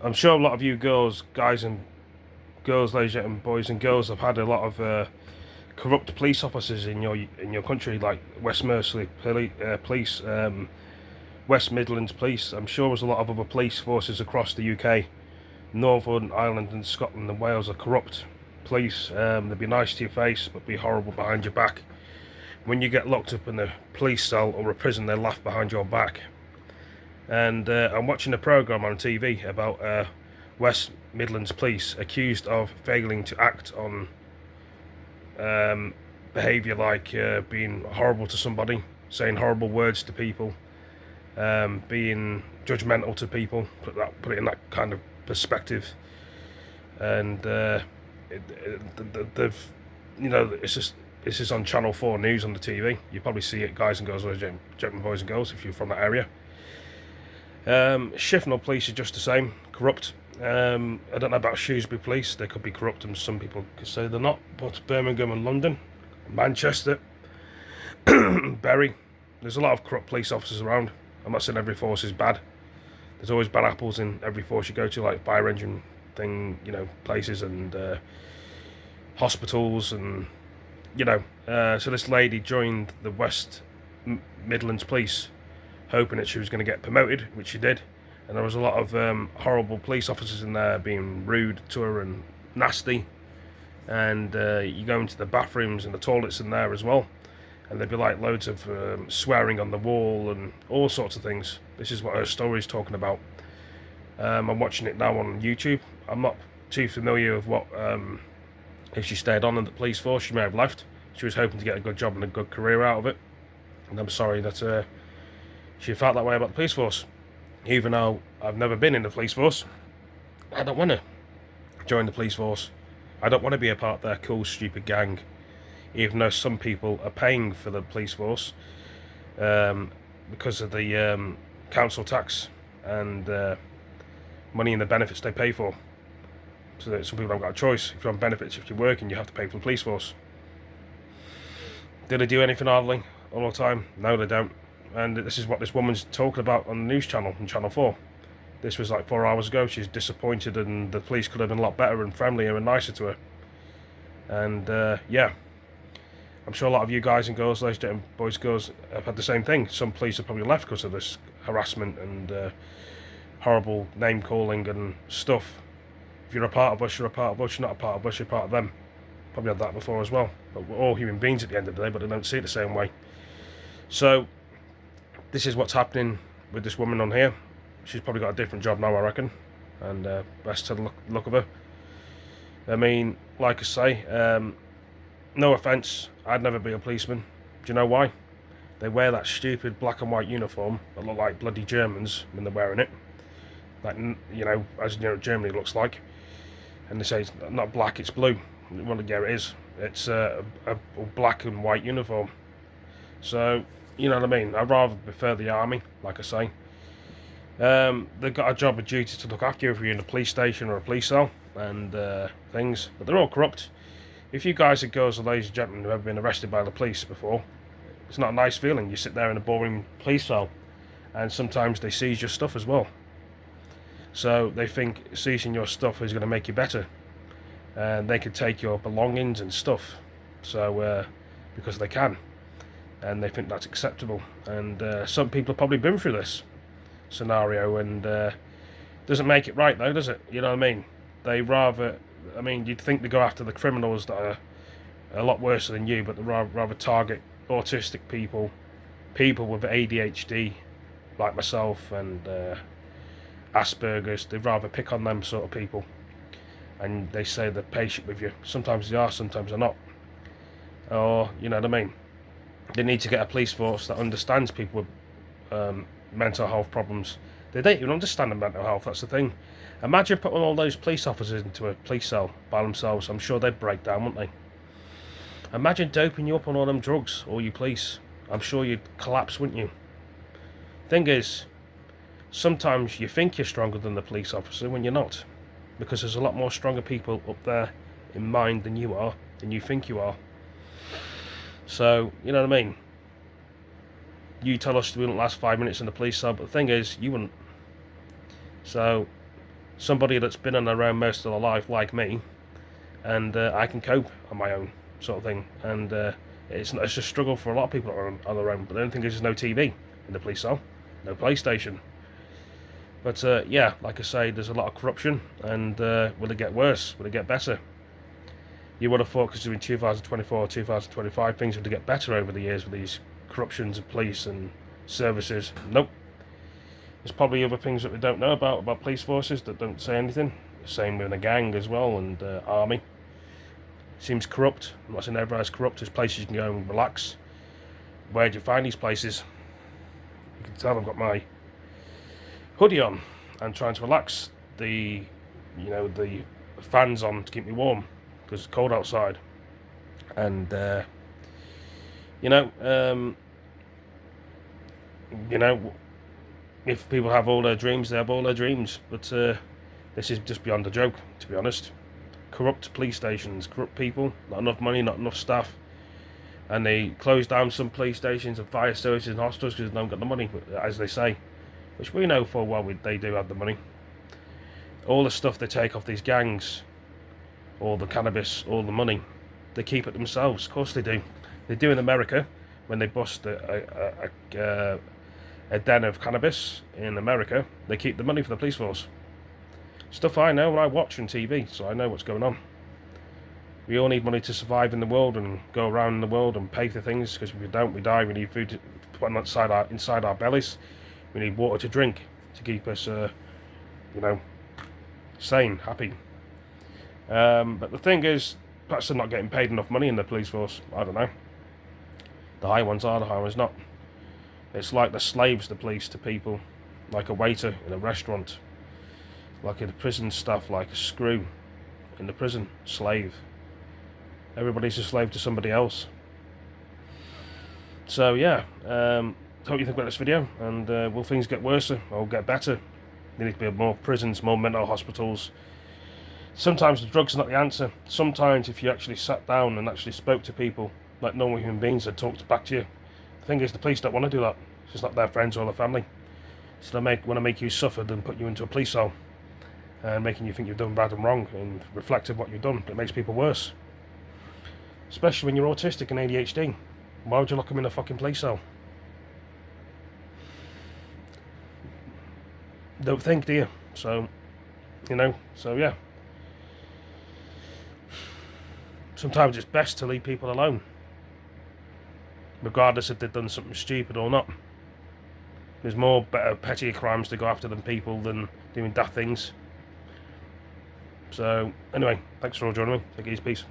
I'm sure a lot of you guys and girls, ladies and boys and girls, have had a lot of corrupt police officers in your country, like West Mercia Police, West Midlands Police. I'm sure there's a lot of other police forces across the UK. Northern Ireland and Scotland and Wales are corrupt police. They'd be nice to your face, but be horrible behind your back. When you get locked up in a police cell or a prison, they laugh behind your back. And I'm watching a programme on TV about West Midlands Police accused of failing to act on behaviour like being horrible to somebody, saying horrible words to people, being judgmental to people. Put it in that kind of perspective. And they've, this is on Channel 4 News on the TV. You probably see it, guys and girls, gentlemen, boys and girls, if you're from that area. Sheffield Police are just the same, corrupt. I don't know about Shrewsbury Police, they could be corrupt and some people could say they're not, but Birmingham and London, Manchester, Bury, there's a lot of corrupt police officers around. I'm not saying every force is bad. There's always bad apples in every force you go to, like fire engine places and hospitals, and so this lady joined the West Midlands Police hoping that she was going to get promoted, which she did, and there was a lot of horrible police officers in there being rude to her and nasty, and you go into the bathrooms and the toilets in there as well, and there'd be like loads of swearing on the wall and all sorts of things. This is what her story is talking about. I'm watching it now on YouTube. I'm not too familiar with what if she stayed on in the police force. She may have left. She was hoping to get a good job and a good career out of it, and I'm sorry that she felt that way about the police force. Even though I've never been in the police force, I don't want to join the police force. I don't want to be a part of their cool, stupid gang, even though some people are paying for the police force because of the council tax and money and the benefits they pay for. So that some people haven't got a choice. If you're on benefits, if you're working, you have to pay for the police force. Do they do anything hardly all the time? No, they don't. And this is what this woman's talking about on the news channel, on Channel 4. This was like 4 hours ago. She's disappointed, and the police could have been a lot better and friendlier and nicer to her. And yeah, I'm sure a lot of you guys and girls, ladies and boys and girls, have had the same thing. Some police have probably left because of this harassment and horrible name calling and stuff. If you're a part of us, you're a part of us. You're not a part of us, you're part of them. Probably had that before as well. But we're all human beings at the end of the day, but they don't see it the same way. So this is what's happening with this woman on here. She's probably got a different job now, I reckon, and best to the look of her. I mean, like I say, no offence, I'd never be a policeman. Do you know why? They wear that stupid black and white uniform that look like bloody Germans when they're wearing it. Like, as Germany looks like. And they say it's not black, it's blue. Well, yeah, it is. It's a black and white uniform. So, you know what I mean? I'd rather prefer the army, like I say. They've got a job of duty to look after you if you're in a police station or a police cell and things, but they're all corrupt. If you guys and girls and ladies and gentlemen have ever been arrested by the police before, it's not a nice feeling. You sit there in a boring police cell, and sometimes they seize your stuff as well. So they think seizing your stuff is going to make you better, and they could take your belongings and stuff. So because they can. And they think that's acceptable, and some people have probably been through this scenario, and doesn't make it right though, does it? You know what I mean? They rather, you'd think they go after the criminals that are a lot worse than you, but they rather target autistic people with ADHD like myself and Asperger's. They'd rather pick on them sort of people, and they say they're patient with you. Sometimes they are, sometimes they're not. Or, you know what I mean? They need to get a police force that understands people with mental health problems. They don't even understand the mental health, that's the thing. Imagine putting all those police officers into a police cell by themselves. I'm sure they'd break down, wouldn't they? Imagine doping you up on all them drugs, all you police. I'm sure you'd collapse, wouldn't you? Thing is, sometimes you think you're stronger than the police officer when you're not. Because there's a lot more stronger people up there in mind than you think you are. So, you know what I mean? You tell us we wouldn't last 5 minutes in the police cell, but the thing is, you wouldn't. So, somebody that's been on their own most of their life, like me, and I can cope on my own, sort of thing. And it's a struggle for a lot of people on their own. But the only thing is, there's no TV in the police cell, no PlayStation. But yeah, like I say, there's a lot of corruption, and will it get worse? Will it get better? You would have thought, because in 2024, 2025, things would get better over the years with these corruptions of police and services. Nope. There's probably other things that we don't know about police forces that don't say anything. Same with the gang as well, and army. Seems corrupt. I'm not saying everywhere's corrupt. There's places you can go and relax. Where do you find these places? You can tell I've got my hoodie on and trying to relax. The fans on to keep me warm because it's cold outside. And if people have all their dreams, they have all their dreams. But this is just beyond a joke, to be honest. Corrupt police stations, corrupt people, not enough money, not enough staff. And they close down some police stations and fire services and hospitals because they don't got the money, as they say. Which we know full well they do have the money. All the stuff they take off these gangs, all the cannabis, all the money, they keep it themselves. Of course they do. They do in America when they bust a den of cannabis in America. They keep the money for the police force. Stuff I know when I watch on TV, so I know what's going on. We all need money to survive in the world and go around the world and pay for things, because if we don't, we die. We need food to put inside our bellies. We need water to drink to keep us, sane, happy. But the thing is, perhaps they're not getting paid enough money in the police force. I don't know. The high ones are, the high ones not. It's like the slaves, the police, to people. Like a waiter in a restaurant. Like in the prison staff, like a screw in the prison. Slave. Everybody's a slave to somebody else. So yeah, hope you think about this video, and will things get worse or get better? There need to be more prisons, more mental hospitals. Sometimes the drugs are not the answer. Sometimes if you actually sat down and actually spoke to people like normal human beings and talked back to you. The thing is, the police don't want to do that. It's not their friends or their family. So they want to make you suffer and put you into a police cell, and making you think you've done bad and wrong and reflect of what you've done. But it makes people worse. Especially when you're autistic and ADHD. Why would you lock them in a fucking police cell? Don't think, do you? So, so yeah. Sometimes it's best to leave people alone, regardless if they've done something stupid or not. There's more pettier crimes to go after than people than doing daft things. So, anyway, thanks for all joining me. Take it easy, peace.